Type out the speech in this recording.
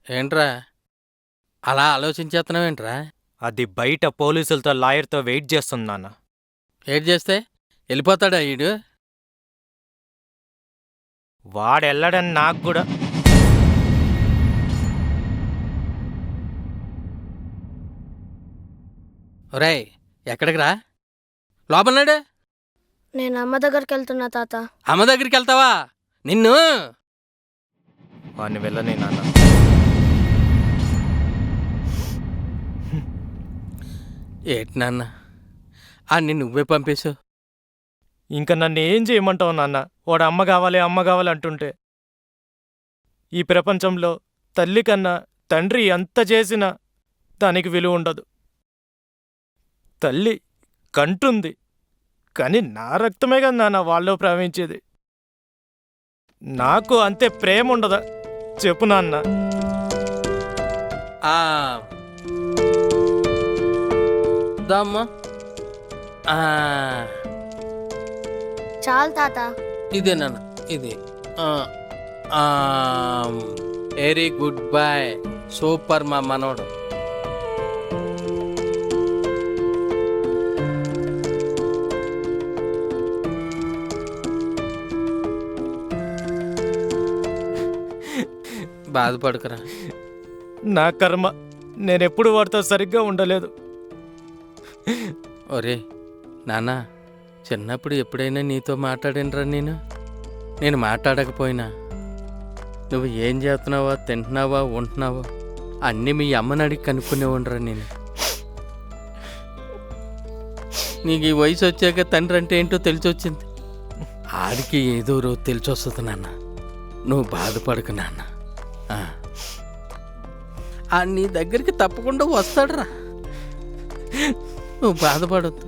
ఏంట్రా అలా ఆలోచించేస్తున్నావేంట్రా? అది బయట పోలీసులతో లాయర్తో వెయిట్ చేస్తుంది నాన్న. ఏడ్ చేస్తే వెళ్ళిపోతాడా ఈడు? వాడెళ్ళడని నాకు కూడా. ఒరేయ్, ఎక్కడికి రా? లోపలనాడు. నేను అమ్మ దగ్గరికి వెళ్తున్నా తాత. అమ్మ దగ్గరికి వెళ్తావా? నిన్ను వాడిని వెళ్ళని నాన్న. ఏటి నాన్న అన్ని నువ్వే పంపేశావు. ఇంకా నన్ను ఏం చేయమంటావు నాన్న? వాడు అమ్మ కావాలి అమ్మ కావాలి అంటుంటే. ఈ ప్రపంచంలో తల్లి కన్నా తండ్రి ఎంత చేసినా దానికి విలువ ఉండదు. తల్లి కంటుంది, కానీ నా రక్తమే కదా నాన్న వాళ్ళు ప్రవహించేది. నాకు అంతే ప్రేమ ఉండదా చెప్పు నాన్న? ఆ, దమ్మా. ఆ, చాలు తాత. ఇదే నాన్న, ఇది. వెరీ గుడ్ బాయ్, సూపర్ మా మనోడు. బాధపడకరా. నా కర్మ, నేనెప్పుడు వాడితో సరిగ్గా ఉండలేదు. ఒరే నాన్న, చిన్నప్పుడు ఎప్పుడైనా నీతో మాట్లాడినరా? నేను మాట్లాడకపోయినా నువ్వు ఏం చేస్తున్నావా, తింటున్నావా, ఉంటున్నావా అన్నీ మీ అమ్మని అడిగి కనుక్కునే ఉండరా నేను. నీకు ఈ వయసు వచ్చాక తండ్రి అంటే ఏంటో తెలిసి వచ్చింది. ఆడికి ఏదో రోజు తెలిసి వస్తుంది నాన్న. నువ్వు బాధపడకు నాన్న. నీ దగ్గరికి తప్పకుండా వస్తాడురా, నువ్వు బాధపడొద్దు.